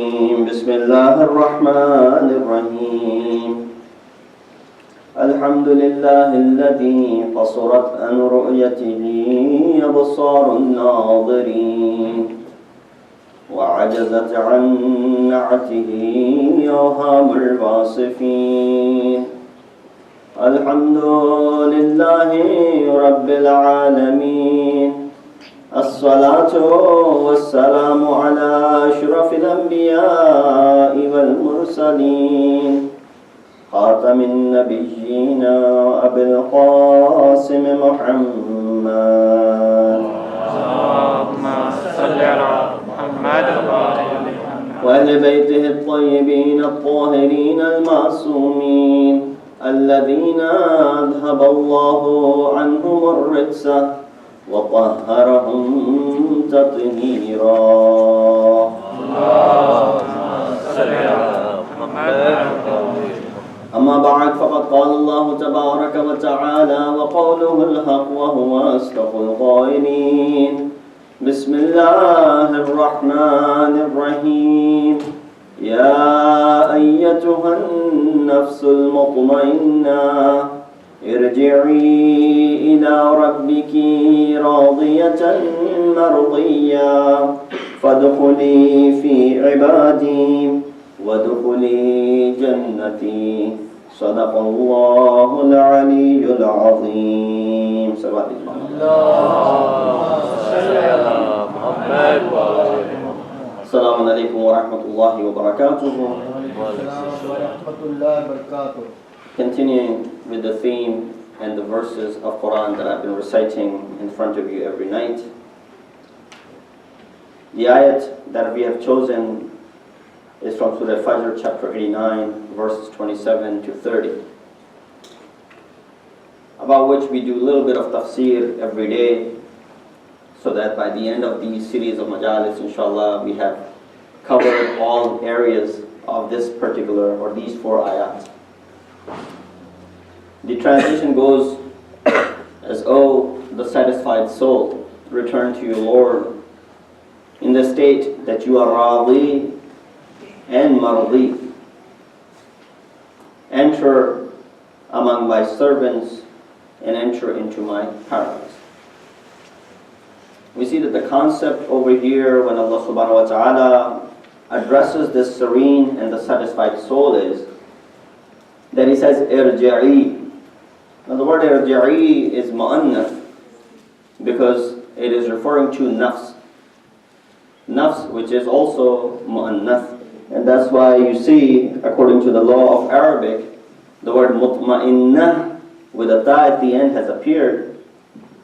بسم الله الرحمن الرحيم الحمد لله الذي قصرت عن رؤيته أبصار الناظرين وعجزت عن نعته أوهام الواصفين الحمد لله رب العالمين الصلاة والسلام على أشرف الأنبياء والمرسلين خاتم النبيين أبي القاسم محمد اللهم صل على محمد وأهل بيته الطيبين الطاهرين المعصومين الذين أذهب الله عنهم الرجس وطهرهم تطهيرا أما بعد فقد قال الله تبارك وتعالى وقوله الحق وهو أصدق القائلين بسم الله الرحمن الرحيم يا أيتها النفس المطمئنة ارجعي إلى ربك راضية مرضية فادخلي في عبادي وادخلي جنتي صدق الله العلي العظيم. السلام عليكم ورحمة الله وبركاته. Continuing with the theme and the verses of Quran that I've been reciting in front of you every night. The ayat that we have chosen is from Surah Fajr chapter 89 verses 27 to 30, about which we do a little bit of tafsir every day, so that by the end of these series of Majlis, inshallah, we have covered all areas of this particular or these four ayats. The translation goes as, O the satisfied soul, return to your Lord in the state that you are radi and mardi. Enter among my servants and enter into my paradise. We see that the concept over here when Allah subhanahu wa ta'ala addresses this serene and the satisfied soul is that He says irja'i. Now the word irja'i is mu'annath because it is referring to nafs. Nafs, which is also mu'annath. And that's why you see, according to the law of Arabic, the word mutma'innah with a ta at the end has appeared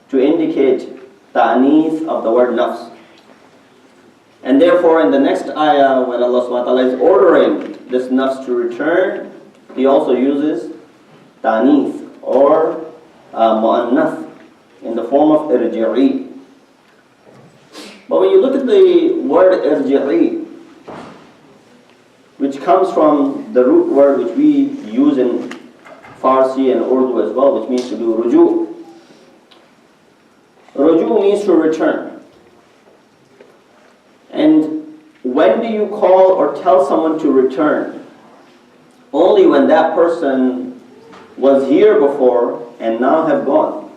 to indicate ta'neeth of the word nafs. And therefore in the next ayah, when Allah subhanahu wa ta'ala is ordering this nafs to return, He also uses ta'neeth or mu'annath in the form of irji'i. But when you look at the word irji'i, which comes from the root word which we use in Farsi and Urdu as well, which means to do ruju'. Ruju' means to return. And when do you call or tell someone to return? Only when that person was here before and now have gone.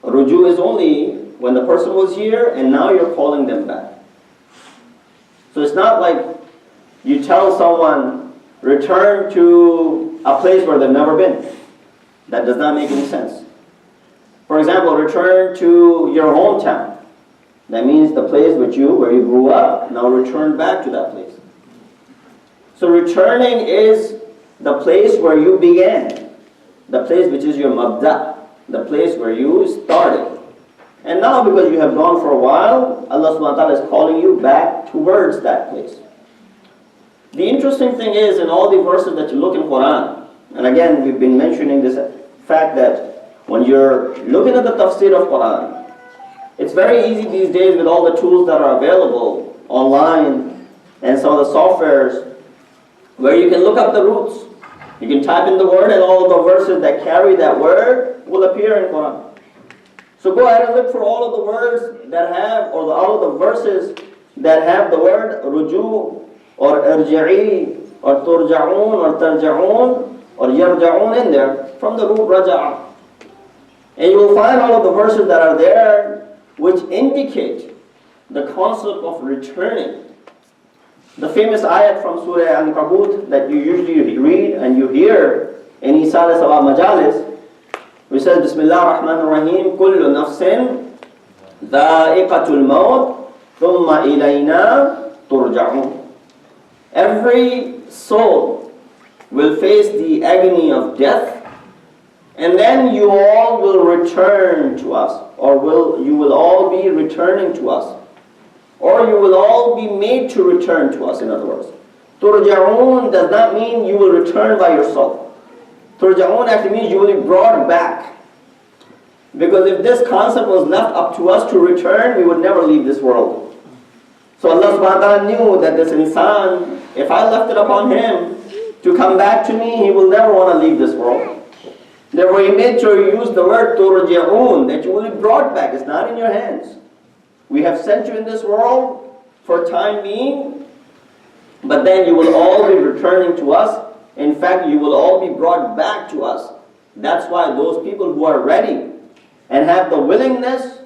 Ruju' is only when the person was here and now you're calling them back. So it's not like you tell someone, return to a place where they've never been. That does not make any sense. For example, return to your hometown. That means the place where you grew up, now return back to that place. So returning is the place where you began. The place which is your mabda. The place where you started. And now because you have gone for a while, Allah subhanahu wa ta'ala is calling you back towards that place. The interesting thing is, in all the verses that you look in Quran, and again we've been mentioning this fact that when you're looking at the tafsir of Quran, it's very easy these days with all the tools that are available online and some of the softwares where you can look up the roots. You can type in the word and all the verses that carry that word will appear in Quran. So go ahead and look for all of the words that have, or all of the verses that have the word ruju or irji'i or turja'un or tarja'un or yarja'un in there from the root raja'a. And you will find all of the verses that are there which indicate the concept of returning. The famous ayat from Surah Al-Ankabut that you usually read and you hear in Isala Sabah Majlis, which says, Bismillah ar-Rahman ar-Rahim, Kullu nafsin dha'iqatul maut, thumma ilayna turja'un. Every soul will face the agony of death, and then you all will return to us, or you will all be returning to us. Or you will all be made to return to us, in other words. Turja'un does not mean you will return by yourself. Turja'un actually means you will be brought back. Because if this concept was left up to us to return, we would never leave this world. So Allah subhanahu wa ta'ala knew that this insan, if I left it upon him to come back to me, he will never want to leave this world. Therefore he made sure you use the word turja'un, that you will be brought back. It's not in your hands. We have sent you in this world for time being, but then you will all be returning to us. In fact, you will all be brought back to us. That's why those people who are ready and have the willingness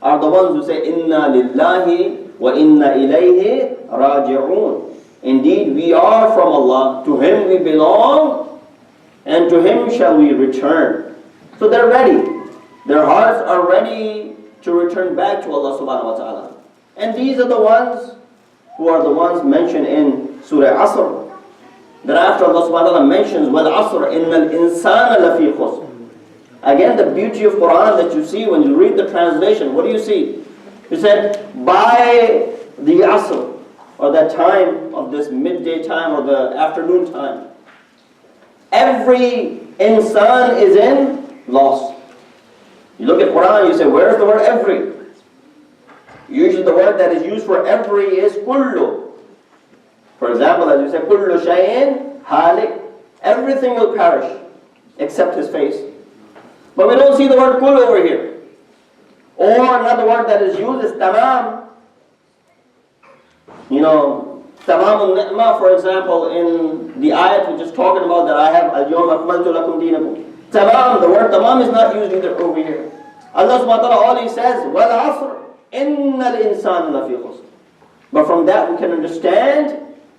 are the ones who say, Inna lillahi wa inna ilayhi raji'un. Indeed, we are from Allah, to Him we belong, and to Him shall we return. So they're ready. Their hearts are ready to return back to Allah subhanahu wa ta'ala. And these are the ones who are the ones mentioned in Surah Asr. That after Allah subhanahu wa ta'ala mentions, Wal Asr, innal insana lafi khusr. Again, the beauty of Quran that you see when you read the translation, what do you see? He said, by the Asr, or that time of this midday time or the afternoon time, every insan is in loss. You look at Quran, you say, where's the word every? Usually the word that is used for every is kullu. For example, as you say, kullu shay'in halik. Everything will perish except his face. But we don't see the word kull over here. Or another word that is used is tamam. You know, tamam al-ni'mah, for example, in the ayat which is talking about that I have al-yawm akmaltu lakum dinakum. Tamam, the word tamam is not used either over here. Allah subhanahu wa ta'ala, all He says, Wal Asr, innal insana lafi khusr. But from that we can understand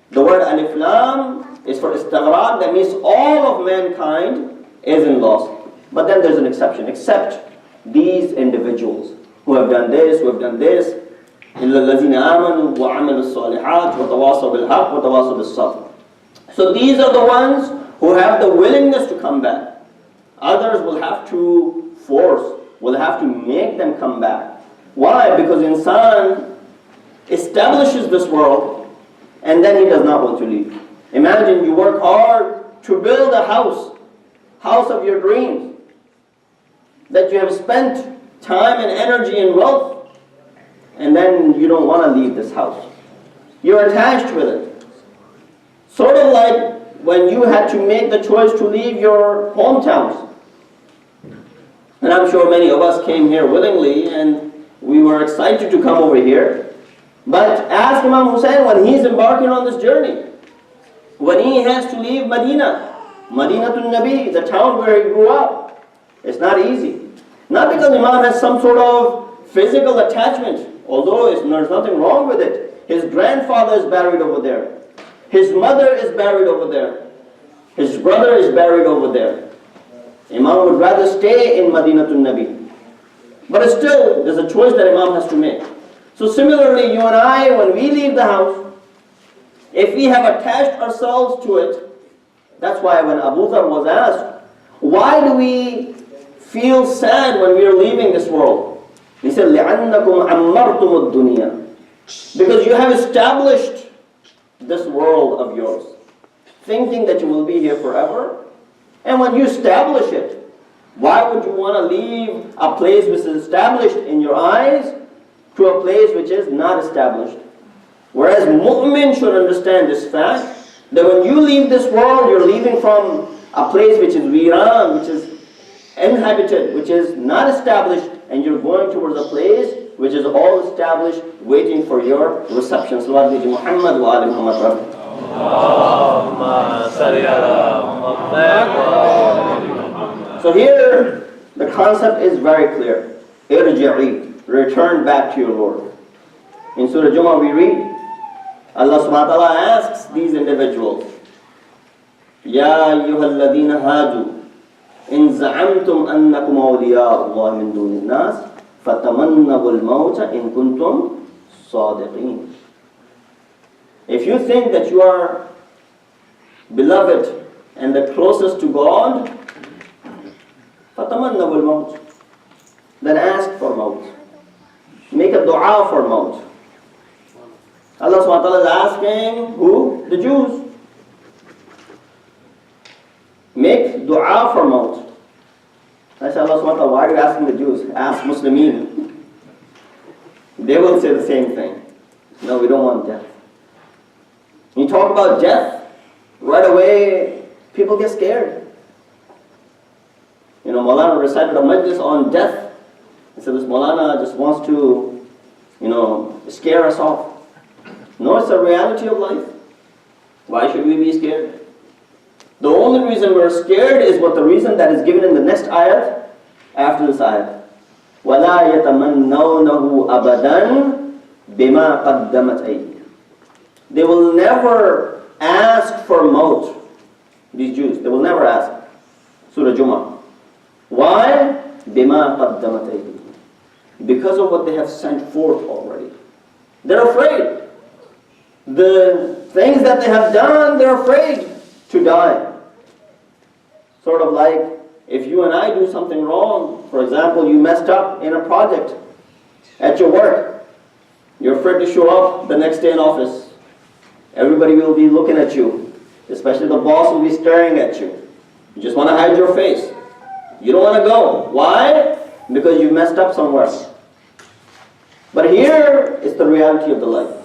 the word alif lam is for istighraq, that means all of mankind is in loss. But then there's an exception, except these individuals who have done this, who have done this. إِلَّا الَّذِينَ آمَنُوا وَعَمِلُوا الصَّالِحَاتِ وَتَوَاصَوْا بِالْحَقِّ وَتَوَاصَوْا بِالصَّبْرِ. So these are the ones who have the willingness to come back. Others will have to force, will have to make them come back. Why? Because insan establishes this world and then he does not want to leave. Imagine you work hard to build a house of your dreams, that you have spent time and energy and wealth, and then you don't want to leave this house. You're attached with it. Sort of like when you had to make the choice to leave your hometowns. And I'm sure many of us came here willingly and we were excited to come over here. But ask Imam Hussein when he's embarking on this journey, when he has to leave Madinatul Nabi, the town where he grew up, it's not easy. Not because Imam has some sort of physical attachment, although there's nothing wrong with it. His grandfather is buried over there. His mother is buried over there. His brother is buried over there. Imam would rather stay in Madinatul Nabi. But still, there's a choice that Imam has to make. So similarly, you and I, when we leave the house, if we have attached ourselves to it, that's why when Abu Dhar was asked, why do we feel sad when we are leaving this world? He said, لِأَنَّكُمْ عَمَّرْتُمُ الدُّنْيَا. Because you have established this world of yours, thinking that you will be here forever. And when you establish it, why would you want to leave a place which is established in your eyes to a place which is not established? Whereas mu'min should understand this fact, that when you leave this world, you're leaving from a place which is viran, which is inhabited, which is not established, and you're going towards a place which is all established, waiting for your reception. Salawat bi Muhammad wa ali Muhammad. So here, the concept is very clear. Irji'i, return back to your Lord. In Surah Jummah we read, Allah subhanahu wa ta'ala asks these individuals, Ya ayyuhal ladina hadu, in za'amtum annakum awliya Allah min dunin nas, fatamannawu al-mawta in kuntum sadiqeen. If you think that you are beloved and the closest to God, fatamannawu al-mawt, then ask for maut. Make a dua for maut. Allah subhanahu wa ta'ala is asking who? The Jews. Make dua for maut. I said, Allah subhanahu wa ta'ala, why are you asking the Jews? Ask Muslimin. They will say the same thing. No, we don't want death. When you talk about death, right away, people get scared. You know, Maulana recited a majlis on death. He said, this Maulana just wants to, scare us off. No, it's a reality of life. Why should we be scared? The only reason we're scared is what the reason that is given in the next ayat after this ayat. وَلَا يَتَمَنَّوْنَهُ أَبَدًا بِمَا قَدَّمَتْ أَيْدِيهِمْ. They will never ask for maut. These Jews, they will never ask. Surah Jummah. Why? بِمَا قَدَّمَتْ أَيْدِيهِمْ. Because of what they have sent forth already. They're afraid. The things that they have done, they're afraid to die. Sort of like if you and I do something wrong. For example, you messed up in a project at your work. You're afraid to show up the next day in office. Everybody will be looking at you. Especially the boss will be staring at you. You just want to hide your face. You don't want to go. Why? Because you messed up somewhere. But here is the reality of the life.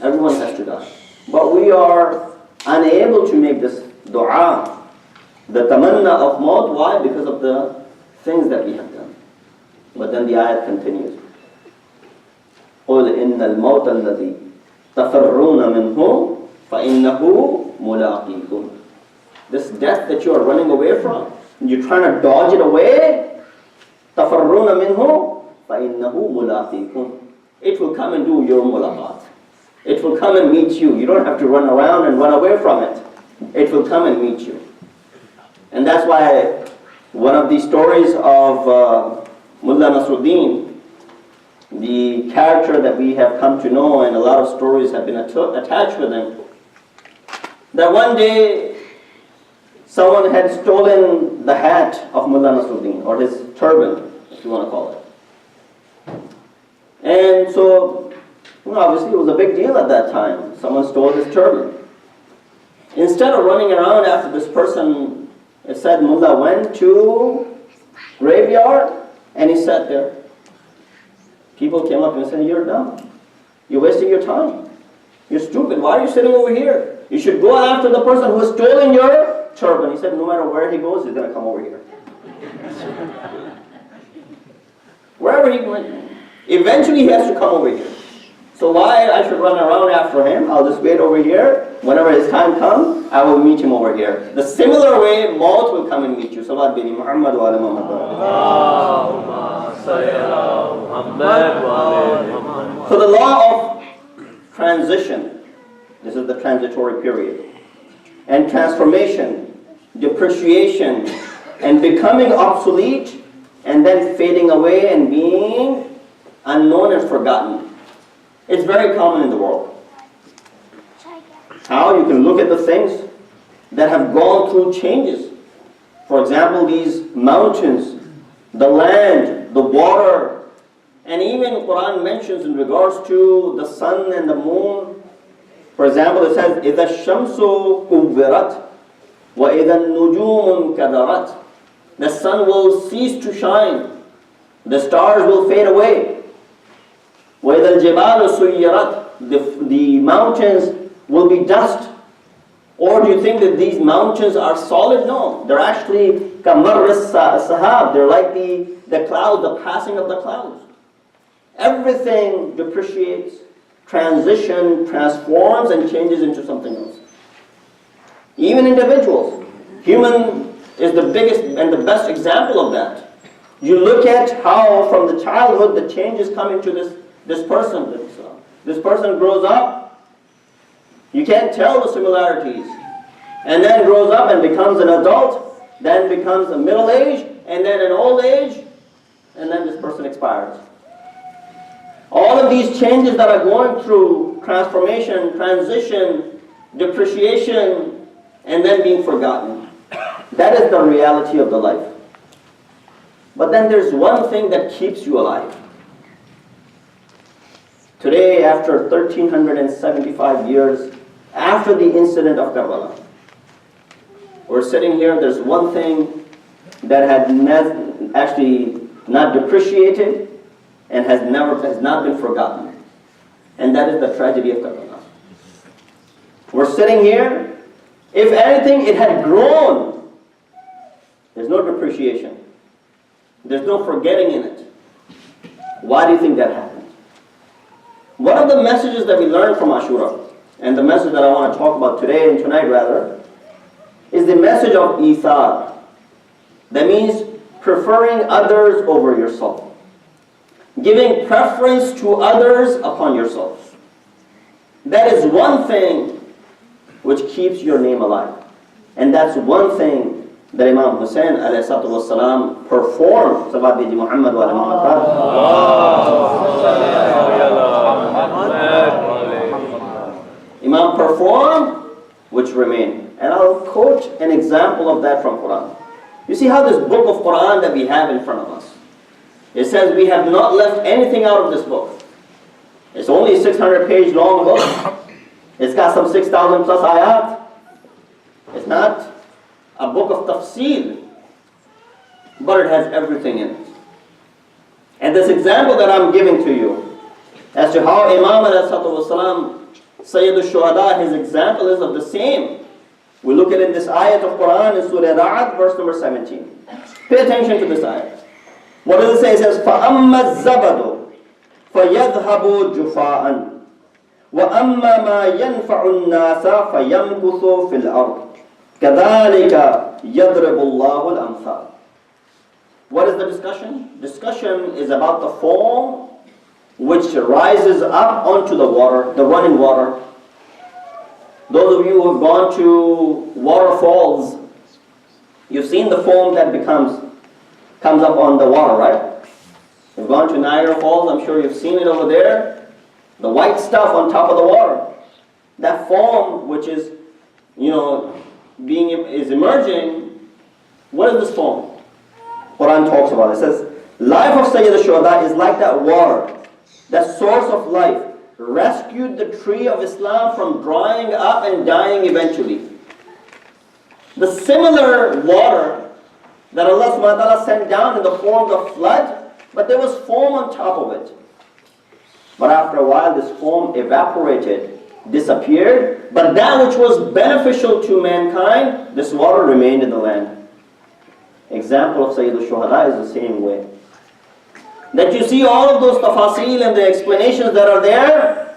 Everyone has to die. But we are unable to make this dua, the tamanna of maut. Why? Because of the things that we have done. But then the ayat continues. قُلْ إِنَّ الْمَوْتَ الَّذِي تَفَرُّونَ مِنْهُ فَإِنَّهُ مُلَاقِيكُمْ. This death that you are running away from, you're trying to dodge it away, تَفَرُّونَ مِنْهُ فَإِنَّهُ مُلَاقِيكُمْ. It will come and do your mulaqat. It will come and meet you. You don't have to run around and run away from it. It will come and meet you. And that's why one of the stories of Mullah Nasruddin, the character that we have come to know, and a lot of stories have been attached with him, that one day someone had stolen the hat of Mullah Nasruddin, or his turban, if you want to call it. And so, obviously it was a big deal at that time. Someone stole his turban. Instead of running around after this person, it said Mullah went to graveyard and he sat there. People came up and said, you're dumb. You're wasting your time. You're stupid. Why are you sitting over here? You should go after the person who has stolen your turban. He said, no matter where he goes, he's going to come over here. Wherever he went, eventually he has to come over here. So why I should run around after him? I'll just wait over here. Whenever his time comes, I will meet him over here. The similar way, maut will come and meet you. Salawat bi Muhammad wa ala Muhammad. So the law of transition, this is the transitory period, and transformation, depreciation, and becoming obsolete, and then fading away and being unknown and forgotten. It's very common in the world. How you can look at the things that have gone through changes. For example, these mountains, the land, the water, and even Quran mentions in regards to the sun and the moon. For example, it says, إِذَا الشَّمْسُ كُبِّرَتْ وَإِذَا النُّجُومُ كَدَرَتْ. The sun will cease to shine. The stars will fade away. وَإِذَا الْجِبَالُ سُيِّرَتْ. The mountains will be dust. Or do you think that these mountains are solid? No. They're actually كَمَرِّ السَّحَابِ. They're like the clouds, the passing of the clouds. Everything depreciates, transition, transforms, and changes into something else. Even individuals. Human is the biggest and the best example of that. You look at how from the childhood the changes come into this person. This person grows up, you can't tell the similarities. And then grows up and becomes an adult, then becomes a middle age, and then an old age, and then this person expires. All of these changes that are going through transformation, transition, depreciation, and then being forgotten. That is the reality of the life. But then there's one thing that keeps you alive. Today, after 1375 years, after the incident of Karbala, we're sitting here, there's one thing that had actually not depreciated and has not been forgotten. And that is the tragedy of Karbala. We're sitting here, if anything, it had grown. There's no depreciation. There's no forgetting in it. Why do you think that happened? One of the messages that we learned from Ashura, and the message that I want to talk about today and tonight rather, is the message of Ithar. That means preferring others over yourself. Giving preference to others upon yourself. That is one thing which keeps your name alive. And that's one thing that Imam Hussein alayhi salatu wassalam performed. Salawat bi Muhammad wa ala Muhammad. Imam performed, which remained. And I'll quote an example of that from Quran. You see how this book of Quran that we have in front of us, it says we have not left anything out of this book. It's only a 600-page long book. It's got some 6,000 plus ayat. It's not a book of tafsir, but it has everything in it. And this example that I'm giving to you, as to how Imam al-Salam, Sayyid al-Shuhada, his example is of the same. We look at in this ayat of Quran in Surah Ra'ad, verse number 17. Pay attention to this ayat. What does it say? It says, فَأَمَّا الزَّبَدُ فَيَذْهَبُ جُفَاءً وَأَمَّا مَا يَنْفَعُ النَّاسَ فَيَمْكُثُ فِي الْأَرْضِ كَذَلِكَ يَضْرِبُ اللَّهُ الْأَمْثَالَ. What is the discussion? Discussion is about the foam which rises up onto the water, the running water. Those of you who have gone to waterfalls, you've seen the foam that comes up on the water, right? You've gone to Niagara Falls, I'm sure you've seen it over there. The white stuff on top of the water. That foam which is, is emerging. What is this foam? Quran talks about it. It says, life of Sayyid al-Shuhada is like that water, that source of life, rescued the tree of Islam from drying up and dying eventually. The similar water that Allah subhanahu wa ta'ala sent down in the form of flood, but there was foam on top of it. But after a while this foam evaporated, disappeared, but that which was beneficial to mankind, this water remained in the land. Example of Sayyid al-Shuhada is the same way. That you see all of those tafasil and the explanations that are there,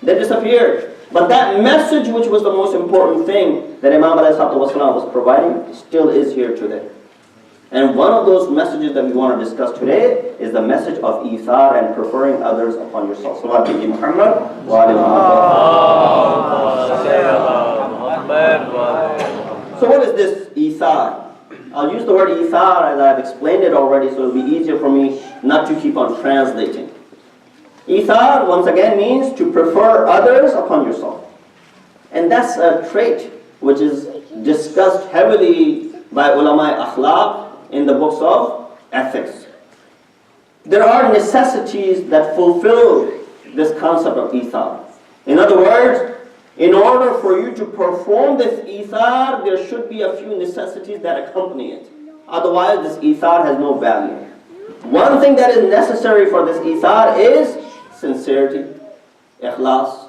they disappeared. But that message which was the most important thing that Imam was providing still is here today. And one of those messages that we want to discuss today is the message of Ithar and preferring others upon yourself. Salawat bi Muhammad wa ala Muhammad. So what is this Ithar? I'll use the word Ithar as I've explained it already, so it'll be easier for me not to keep on translating. Ithar, once again, means to prefer others upon yourself. And that's a trait which is discussed heavily by ulama akhlaq in the books of ethics. There are necessities that fulfill this concept of Ithar. In other words, in order for you to perform this Ithar, there should be a few necessities that accompany it. Otherwise, this Ithar has no value. One thing that is necessary for this Ithar is sincerity, ikhlas.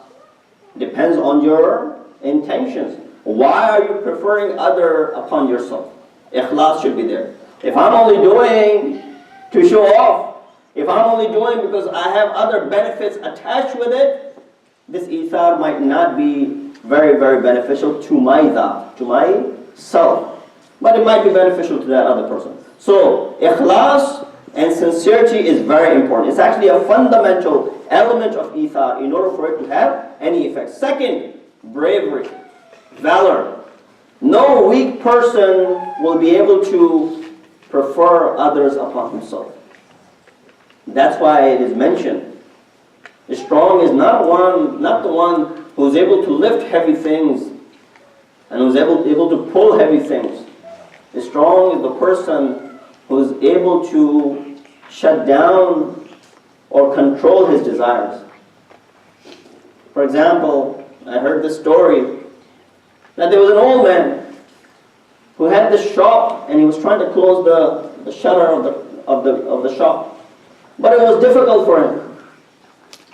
Depends on your intentions. Why are you preferring other upon yourself? Ikhlas should be there. If I'm only doing to show off, If I'm only doing because I have other benefits attached with it, this ithar might not be very, very beneficial to my dhat, to myself. But it might be beneficial to that other person. So, ikhlas and sincerity is very important. It's actually a fundamental element of ithar in order for it to have any effect. Second, bravery, valor. No weak person will be able to prefer others upon himself. That's why it is mentioned. The strong is not the one who's able to lift heavy things and who's able to pull heavy things. The strong is the person who's able to shut down or control his desires. For example, I heard this story that there was an old man who had this shop and he was trying to close the shutter of the shop. But it was difficult for him.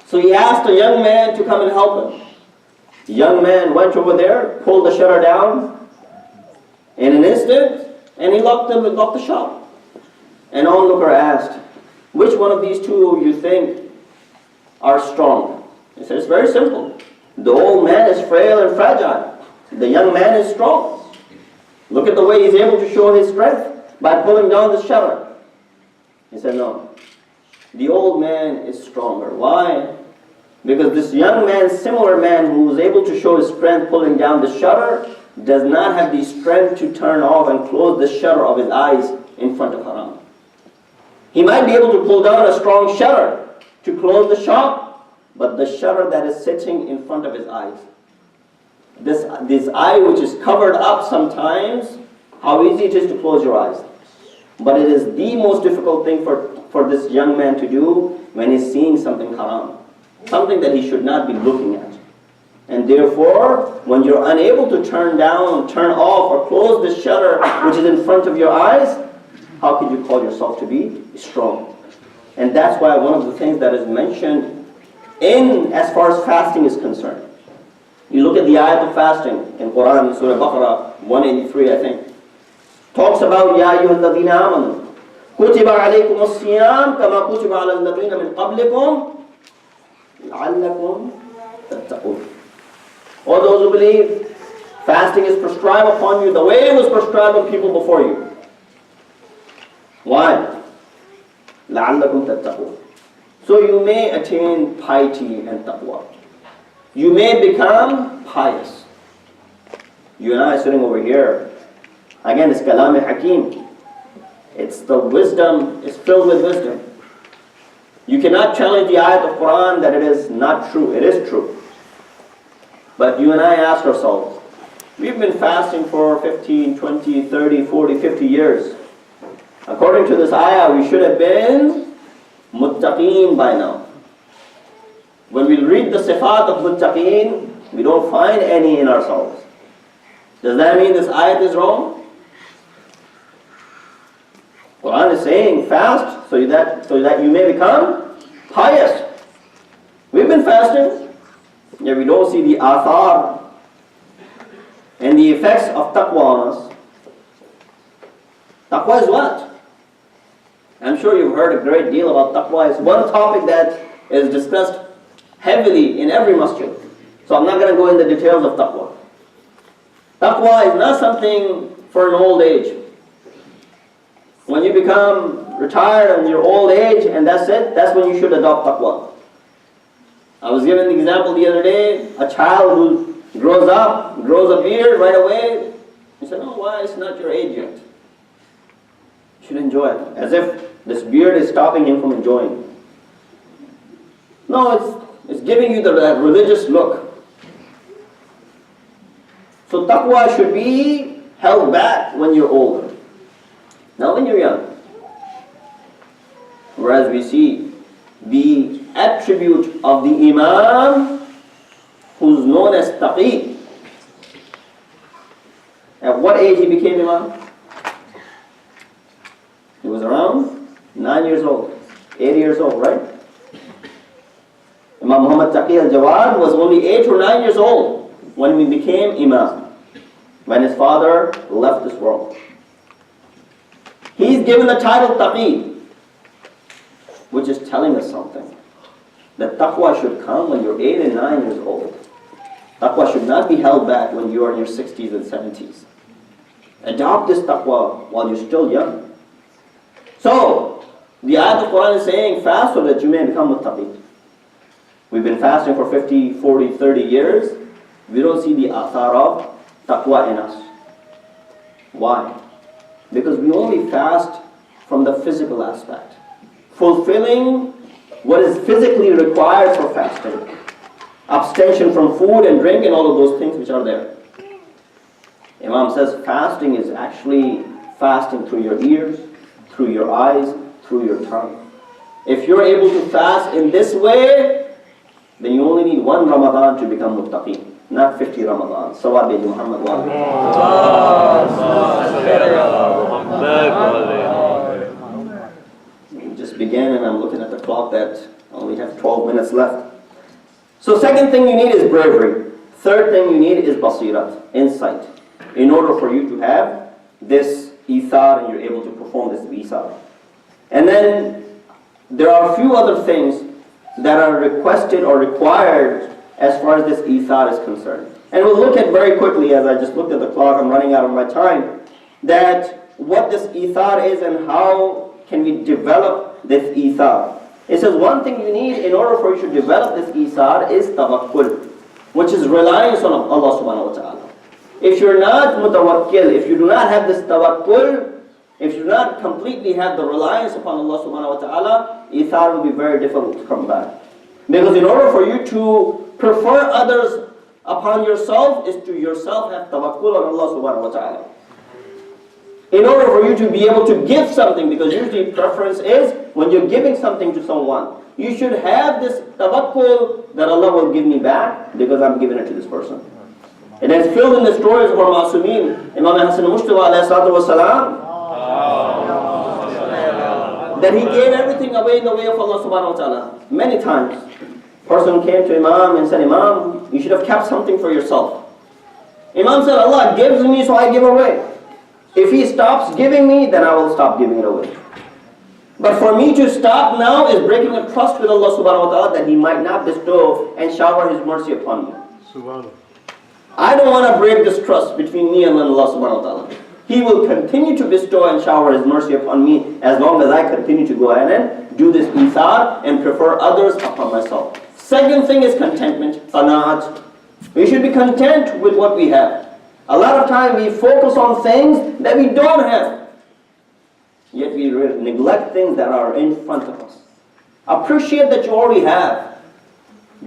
So he asked a young man to come and help him. The young man went over there, pulled the shutter down in an instant, and he locked the shop. An onlooker asked, which one of these two you think are strong? He said, it's very simple. The old man is frail and fragile. The young man is strong. Look at the way he's able to show his strength by pulling down the shutter. He said, no. The old man is stronger. Why? Because this young man, similar man who was able to show his strength pulling down the shutter, does not have the strength to turn off and close the shutter of his eyes in front of haram. He might be able to pull down a strong shutter to close the shop, but the shutter that is sitting in front of his eyes, this eye which is covered up sometimes, how easy it is to close your eyes. But it is the most difficult thing for this young man to do when he's seeing something haram, something that he should not be looking at. And therefore, when you're unable to turn off, or close the shutter which is in front of your eyes, how can you call yourself to be strong? And that's why one of the things that is mentioned as far as fasting is concerned. You look at the ayat of fasting in Quran, Surah Baqarah 183, I think. Talks about Ya ayyuhalladhina amanu kutiba alaykum as-siyam kama kutiba ala alladhina min qablikum la'allakum tattaqun. All those who believe, fasting is prescribed upon you the way it was prescribed on people before you. Why? لَعَلَّكُمْ تَتَّقُونَ. So you may attain piety and taqwa. You may become pious. You and I are sitting over here. Again, it's kalam hakim. It's the wisdom, it's filled with wisdom. You cannot challenge the ayat of Quran that it is not true. It is true. But you and I ask ourselves, we've been fasting for 15, 20, 30, 40, 50 years. According to this ayah, we should have been muttaqeen by now. When we read the sifat of muttaqeen, we don't find any in ourselves. Does that mean this ayat is wrong? Quran is saying fast so that you may become pious. We've been fasting, yet we don't see the athar and the effects of taqwa on us. Taqwa is what? I'm sure you've heard a great deal about taqwa. It's one topic that is discussed heavily in every masjid. So I'm not going to go into the details of taqwa. Taqwa is not something for an old age. When you become retired in your old age and that's it, that's when you should adopt taqwa. I was given the example the other day, a child who grows a beard right away. He said, oh, why? It's not your age yet. You should enjoy it. As if this beard is stopping him from enjoying. No, it's giving you that religious look. So taqwa should be held back when you're older. Not when you're young. Whereas we see the attribute of the Imam who's known as Taqi. At what age he became Imam? He was around 9 years old, 8 years old, right? Imam Muhammad Taqi al-Jawad was only 8 or 9 years old when he became Imam, when his father left this world. He's given the title Taqi. which is telling us something. That taqwa should come when you're 8 and 9 years old. Taqwa should not be held back when you are in your 60s and 70s. Adopt this taqwa while you're still young. So, the ayat of Quran is saying, fast so that you may become muttaqi. We've been fasting for 50, 40, 30 years. We don't see the athar of taqwa in us. Why? Because we only fast from the physical aspect, fulfilling what is physically required for fasting. Abstention from food and drink and all of those things which are there. Imam says fasting is actually fasting through your ears, through your eyes, through your tongue. If you're able to fast in this way, then you only need 1 Ramadan to become muttaqi, not 50 Ramadan. Salawat bi Muhammad wa We just began and I'm looking at the clock that I only have 12 minutes left. So second thing you need is bravery. Third thing you need is basirat, insight, in order for you to have this ithar and you're able to perform this ithar. And then there are a few other things that are requested or required as far as this ithar is concerned. And we'll look at very quickly, as I just looked at the clock, I'm running out of my time, that what this ithar is and how can we develop this ithar. It says one thing you need in order for you to develop this ithar is tawakkul, which is reliance on Allah subhanahu wa ta'ala. If you're not mutawakkil, if you do not have this tawakkul, if you do not completely have the reliance upon Allah subhanahu wa ta'ala, ithar will be very difficult to come back. Because in order for you to prefer others upon yourself, is to yourself have tawakkul on Allah subhanahu wa ta'ala. In order for you to be able to give something, because usually preference is when you're giving something to someone, you should have this tawakkul that Allah will give me back because I'm giving it to this person. It is filled in the stories of our Ma'asumeen, Imam Hassan al-Mustafa alayhi salatu wa salam, that he gave everything away in the way of Allah subhanahu wa ta'ala. Many times. Person came to Imam and said, Imam, you should have kept something for yourself. Imam said, Allah gives me so I give away. If He stops giving me, then I will stop giving it away. But for me to stop now is breaking a trust with Allah subhanahu wa ta'ala that He might not bestow and shower His mercy upon me. Subhanallah. I don't want to break this trust between me and Allah subhanahu wa ta'ala. He will continue to bestow and shower His mercy upon me as long as I continue to go ahead and do this ithar and prefer others upon myself. Second thing is contentment, qanaat. We should be content with what we have. A lot of time we focus on things that we don't have. Yet we neglect things that are in front of us. Appreciate that you already have.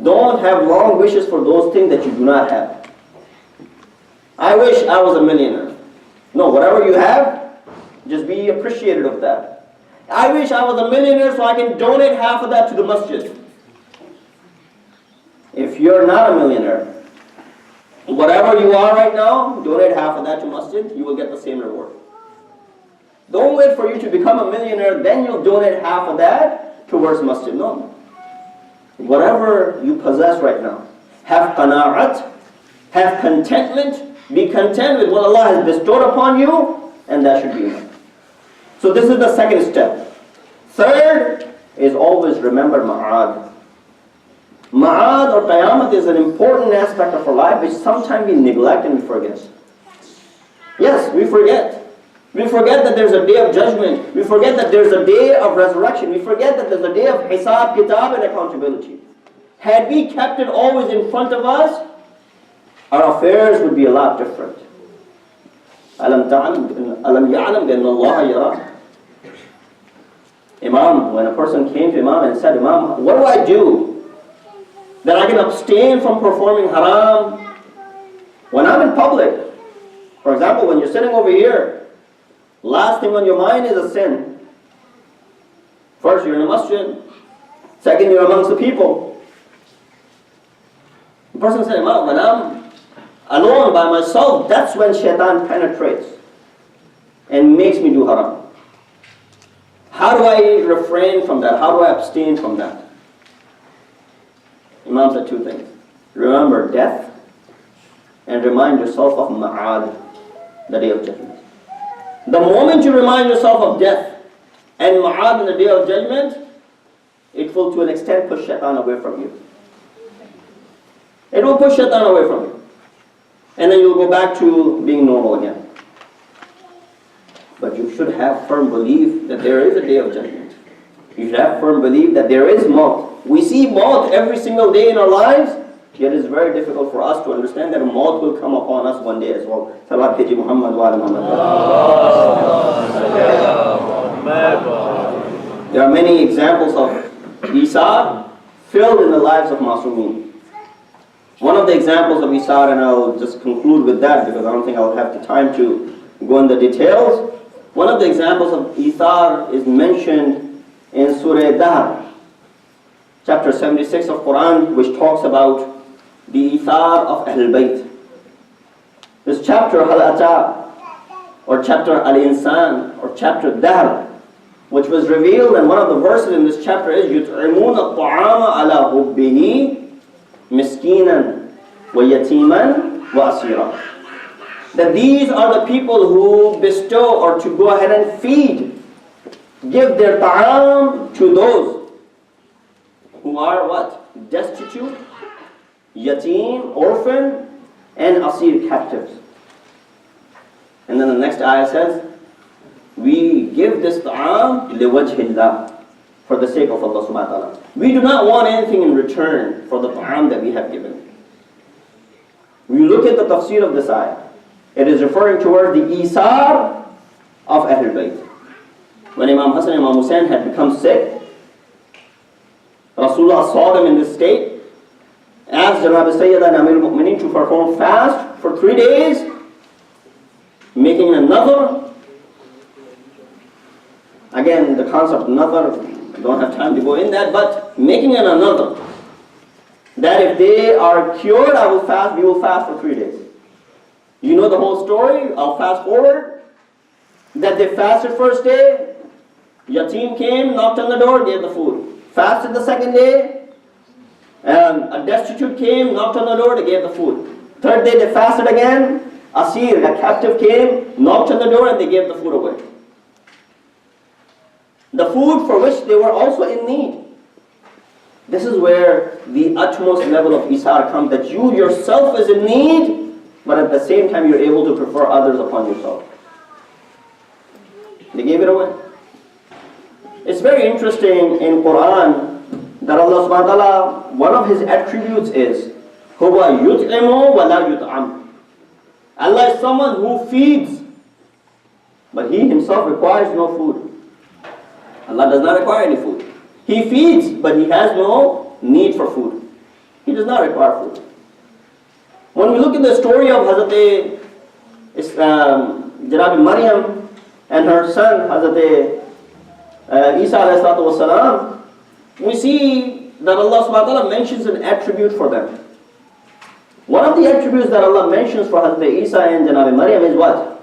Don't have long wishes for those things that you do not have. I wish I was a millionaire. No, whatever you have, just be appreciative of that. I wish I was a millionaire so I can donate half of that to the masjid. If you're not a millionaire, whatever you are right now, donate half of that to masjid, you will get the same reward. Don't wait for you to become a millionaire, then you'll donate half of that towards masjid. No. Whatever you possess right now, have qana'at, have contentment, be content with what Allah has bestowed upon you, and that should be enough. So this is the second step. Third is always remember ma'ad. Ma'ad or Qayamat is an important aspect of our life which sometimes we neglect and we forget. Yes, we forget. We forget that there's a day of judgment. We forget that there's a day of resurrection. We forget that there's a day of hisab, kitab and accountability. Had we kept it always in front of us, our affairs would be a lot different. Alam ya'lam bi anna Allah yara. Imam, when a person came to Imam and said, Imam, what do I do that I can abstain from performing haram when I'm in public? For example, when you're sitting over here, last thing on your mind is a sin. First, you're in a masjid. Second, you're amongst the people. The person said, Imam, when I'm alone by myself, that's when shaitan penetrates and makes me do haram. How do I refrain from that? How do I abstain from that? Imam said two things. Remember death and remind yourself of ma'ad, the day of judgment. The moment you remind yourself of death and ma'ad in the day of judgment, it will to an extent push shaitan away from you. It will push shaitan away from you. And then you'll go back to being normal again. But you should have firm belief that there is a day of judgment. You should have firm belief that there is maut. We see maut every single day in our lives, yet it's very difficult for us to understand that maut will come upon us one day as well. Salawat Haji Muhammad wa ala Muhammad. There are many examples of Isa filled in the lives of Masumeen. One of the examples of Isa, and I'll just conclude with that because I don't think I'll have the time to go into the details. One of the examples of Isa is mentioned in Surah Dahr, chapter 76 of Quran, which talks about the Ithar of Ahlul Bayt. This chapter, Hal Ata, or chapter Al-Insan, or chapter Dahr, which was revealed, and one of the verses in this chapter is يُطْعِمُونَ الطَّعَامَ عَلَى حُبِّهِ مِسْكِينًا وَيَتِيمًا وَأَسِيرًا. That these are the people who bestow or to go ahead and feed, give their ta'am to those who are what? Destitute, yatim, orphan, and asir, captives. And then the next ayah says, we give this ta'am liwajhillah, for the sake of Allah subhanahu wa ta'ala. We do not want anything in return for the ta'am that we have given. When you look at the tafsir of this ayah, it is referring towards the Isar of Ahlul Bayt. When Imam Hassan and Imam Hussain had become sick, Rasulullah saw them in this state, asked Janab Sayyid and Amir al-Mu'mineen to perform fast for 3 days, making another. Again, the concept of another, I don't have time to go in that, but making an another. That if they are cured, I will fast, we will fast for 3 days. You know the whole story, I'll fast forward. That they fasted first day, yatim came, knocked on the door, gave the food. Fasted the second day, and a destitute came, knocked on the door, they gave the food. Third day they fasted again, asir, a captive came, knocked on the door, and they gave the food away. The food for which they were also in need. This is where the utmost level of isar comes, that you yourself is in need, but at the same time you're able to prefer others upon yourself. They gave it away. It's very interesting in Quran that Allah subhanahu wa ta'ala, one of His attributes is huwa yut'imu wa la yut'am. Allah is someone who feeds, but He Himself requires no food. Allah does not require any food. He feeds, but He has no need for food. He does not require food. When we look at the story of Hazrat Janab Maryam and her son Hazrat Isa alayhi salatu wasalam, we see that Allah subhanahu wa ta'ala mentions an attribute for them. One of the attributes that Allah mentions for Hazrat Isa and Janab Maryam is what?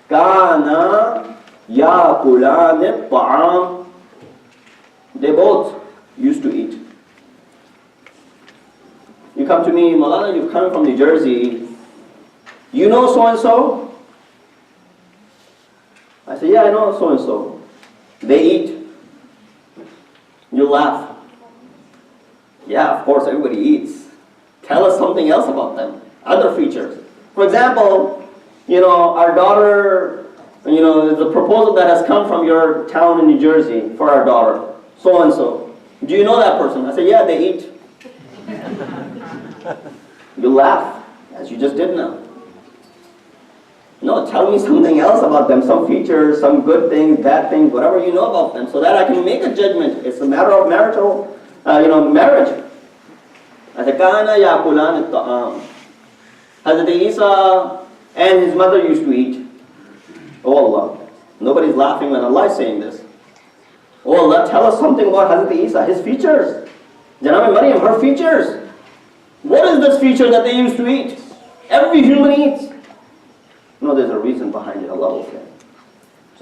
Kana yakulani ta'am. They both used to eat. You come to me, Malala, you've come from New Jersey. You know so-and-so? I say, yeah, I know so-and-so. They eat. You laugh. Yeah, of course, everybody eats. Tell us something else about them. Other features. For example, our daughter, there's a proposal that has come from your town in New Jersey for our daughter, so-and-so. Do you know that person? I say, yeah, they eat. You laugh, as you just did now. No, tell me something else about them, some features, some good things, bad things, whatever you know about them, so that I can make a judgment. It's a matter of marital, marriage. Kana yakulan at-ta'am. Hazrat Isa and his mother used to eat. Oh Allah. Nobody's laughing when Allah is saying this. Oh Allah, tell us something about Hazrat Isa, his features. Janab Maryam, her features. What is this feature that they used to eat? Every human eats. No, there's a reason behind it, Allah will say.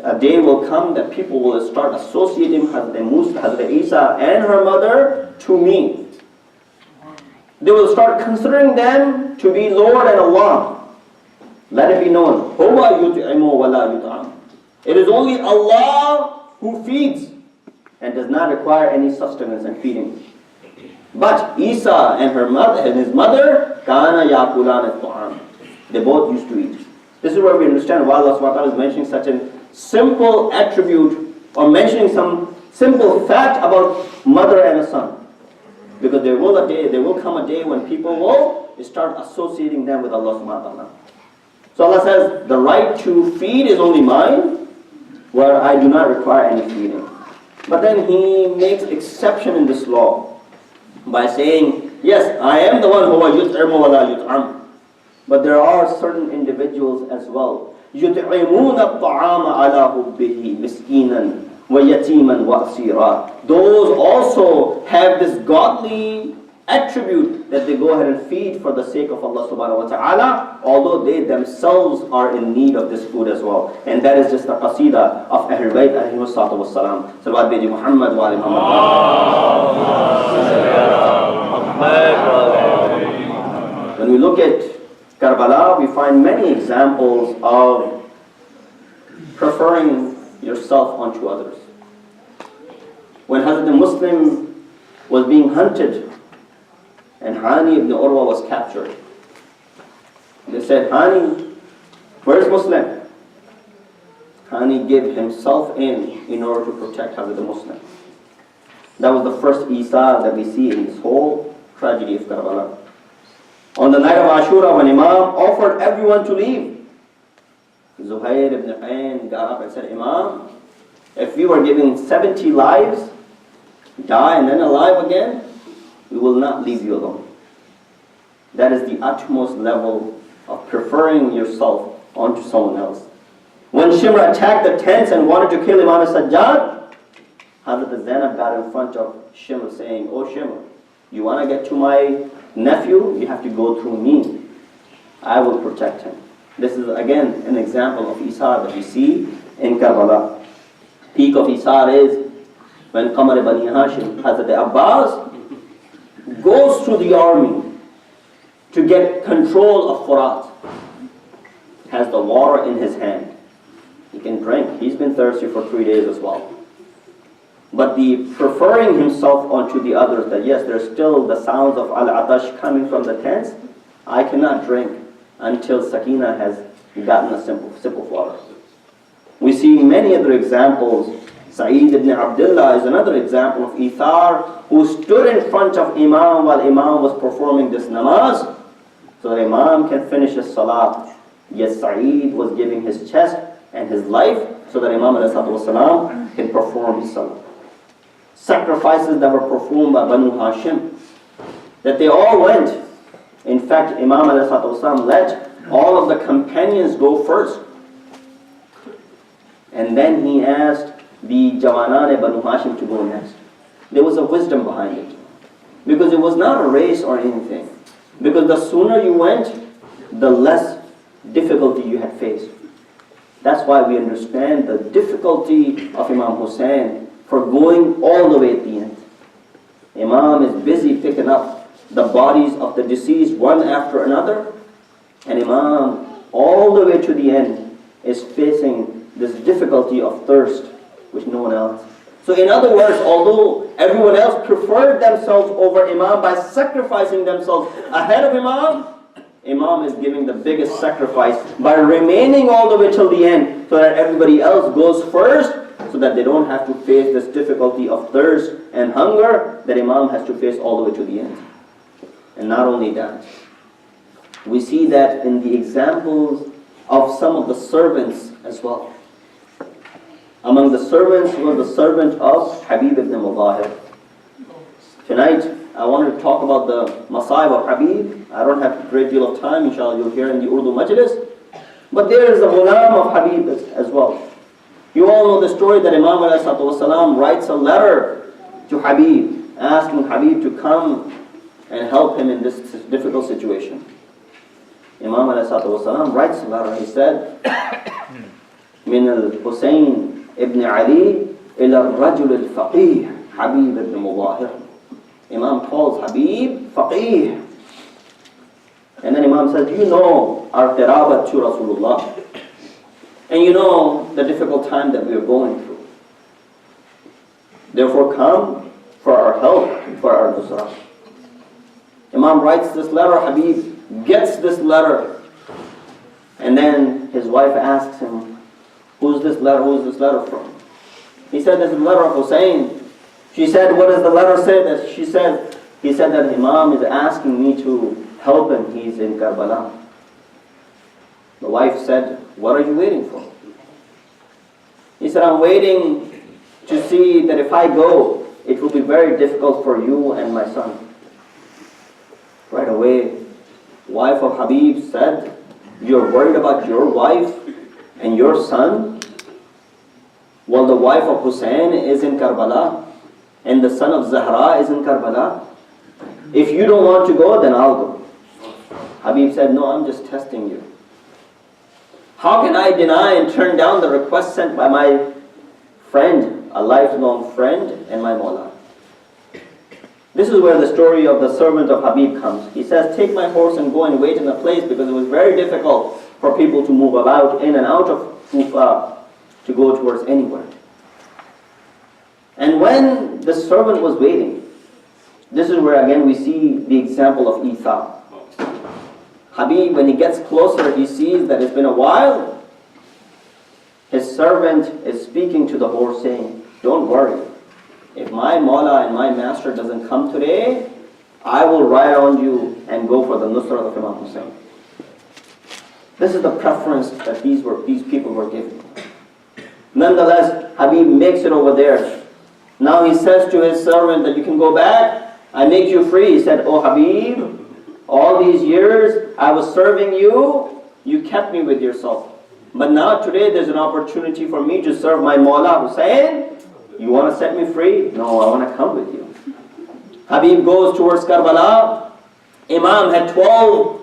A day will come that people will start associating Hazrat Isa and her mother to me. They will start considering them to be Lord and Allah. Let it be known. Huwa yut'imu wa la yut'am. It is only Allah who feeds. and does not require any sustenance and feeding. But Isa and his mother, kana yakulan at-ta'am. They both used to eat. This is where we understand why Allah subhanahu wa ta'ala is mentioning such a simple attribute, or mentioning some simple fact about mother and a son. Because there will come a day when people will start associating them with Allah subhanahu wa ta'ala. So Allah says, the right to feed is only mine, where I do not require any feeding. But then He makes exception in this law by saying, yes, I am the one who yut'imu wa la yut'am. But there are certain individuals as well. يُطْعِمُونَ الطَّعَامَ عَلَى حُبِّهِ مِسْكِينًا وَيَتِيمًا وَأَسِيرًا. Those also have this godly attribute that they go ahead and feed for the sake of Allah subhanahu wa ta'ala, although they themselves are in need of this food as well. And that is just the qasida of Ahlul Bayt alayhi salatu wassalam. Salawat bi Muhammad wa ali Muhammad. When we look at Karbala, we find many examples of preferring yourself onto others. When Hazrat Muslim was being hunted and Hani ibn Urwa was captured, they said, Hani, where's Muslim? Hani gave himself in order to protect Hazrat Muslim. That was the first Isa that we see in this whole tragedy of Karbala. On the night of Ashura, when Imam offered everyone to leave, Zuhair ibn Ayn got up and said, Imam, if we were giving 70 lives, die and then alive again, we will not leave you alone. That is the utmost level of preferring yourself onto someone else. When Shimr attacked the tents and wanted to kill Imam Sajjad, Hazrat Zainab got in front of Shimr saying, Oh Shimr, you want to get to my nephew, you have to go through me. I will protect him. This is again an example of Isar that we see in Karbala. Peak of Isar is when Qamar Bani Hashim, Hazrat Abbas, goes through the army to get control of Furat. Has the water in his hand. He can drink. He's been thirsty for 3 days as well. But the preferring himself onto the others, that yes, there's still the sounds of al-atash coming from the tents, I cannot drink until Sakina has gotten a sip of water. We see many other examples. Sa'id ibn Abdullah is another example of Ithar, who stood in front of Imam while Imam was performing this namaz, so that Imam can finish his salah. Yes, Sa'id was giving his chest and his life so that Imam ﷺ can perform his salah. Sacrifices that were performed by Banu Hashim, that they all went. In fact, Imam ﷺ let all of the companions go first. And then he asked the Jawanan Banu Hashim to go next. There was a wisdom behind it. Because it was not a race or anything. Because the sooner you went, the less difficulty you had faced. That's why we understand the difficulty of Imam Hussein for going all the way at the end. Imam is busy picking up the bodies of the deceased one after another, and Imam all the way to the end is facing this difficulty of thirst which no one else. So in other words, although everyone else preferred themselves over Imam by sacrificing themselves ahead of Imam, Imam is giving the biggest sacrifice by remaining all the way till the end, so that everybody else goes first, so that they don't have to face this difficulty of thirst and hunger that Imam has to face all the way to the end. And not only that, we see that in the examples of some of the servants as well. Among the servants was the servant of Habib ibn Mudahir. Tonight, I wanted to talk about the Masaib of Habib. I don't have a great deal of time, inshallah you'll hear in the Urdu Majlis. But there is a ghulam of Habib as well. You all know the story that Imam ﷺ writes a letter to Habib, asking Habib to come and help him in this difficult situation. Imam ﷺ writes a letter. He said, "Min al-Husayn ibn Ali ila al-Rajul al-Faqih Habib ibn Mudahir." Imam calls Habib Faqih. And then Imam says, you know our qirabat to Rasulullah. And you know the difficult time that we are going through. Therefore come for our help, for our nusrah. Imam writes this letter, Habib gets this letter, and then his wife asks him, who's this letter from? He said, this is the letter of Hussein. She said, what does the letter say? He said that Imam is asking me to help him, he's in Karbala. The wife said, what are you waiting for? He said, I'm waiting to see that if I go, it will be very difficult for you and my son. Right away, wife of Habib said, you're worried about your wife and your son? Well, the wife of Hussein is in Karbala, and the son of Zahra is in Karbala. If you don't want to go, then I'll go. Habib said, no, I'm just testing you. How can I deny and turn down the request sent by my friend, a lifelong friend, and my Mawla? This is where the story of the servant of Habib comes. He says, take my horse and go and wait in a place, because it was very difficult for people to move about in and out of Kufa to go towards anywhere. And when the servant was waiting, this is where again we see the example of Isa. Habib, when he gets closer, he sees that it's been a while. His servant is speaking to the horse saying, don't worry. If my Mawla and my master doesn't come today, I will ride on you and go for the nusrat of Imam Hussein. This is the preference that these people were given. Nonetheless, Habib makes it over there. Now he says to his servant that you can go back, I make you free. He said, oh Habib, all these years I was serving you, you kept me with yourself. But now today there's an opportunity for me to serve my Mawla Hussein. You want to set me free? No, I want to come with you. Habib goes towards Karbala. Imam had 12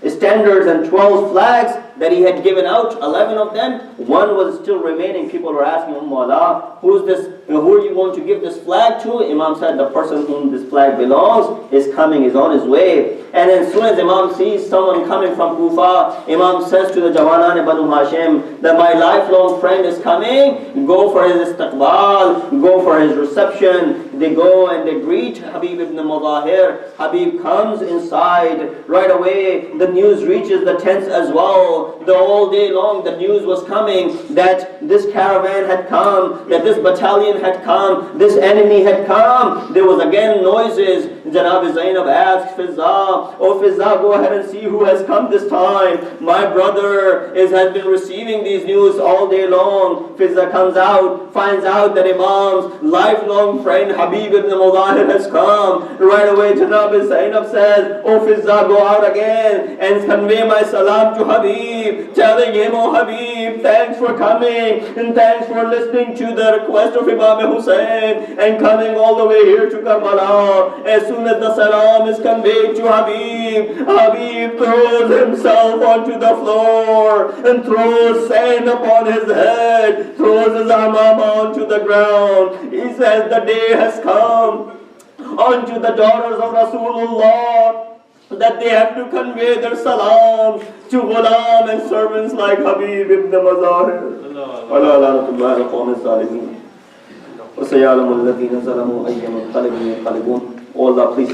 standards and 12 flags that he had given out, 11 of them. One was still remaining. People were asking him, Mawla, who are you going to give this flag to? Imam said, the person whom this flag belongs is coming, is on his way. And as soon as Imam sees someone coming from Kufa, Imam says to the Jawanan Banu Hashim that my lifelong friend is coming. Go for his istiqbal, go for his reception. They go and they greet Habib ibn Mudahir. Habib comes inside. Right away, the news reaches the tents as well. The whole day long, the news was coming that this caravan had come, that this battalion had come, this enemy had come. There was again noises. Janab Zainab asked Fizza, oh Fizza, go ahead and see who has come this time. My brother has been receiving these news all day long. Fizza comes out, finds out that Imam's lifelong friend Habib ibn Mudahir has come. Right away Janab Zainab says, oh Fizza, go out again and convey my salam to Habib, telling him, oh Habib, thanks for coming and thanks for listening to the request of Imam Hussein and coming all the way here to Karbala. As soon as the salam is conveyed to Habib, Habib throws himself onto the floor and throws sand upon his head, throws his amama onto the ground. He says, the day has come unto the daughters of Rasulullah that they have to convey their salam to ghulam and servants like Habib ibn Mudahir. Allah la'natullahi ala qawmi zalimin. Wa sayalamu alladhina zalamu ayyama qalbin yanqalibun. Oh Allah, please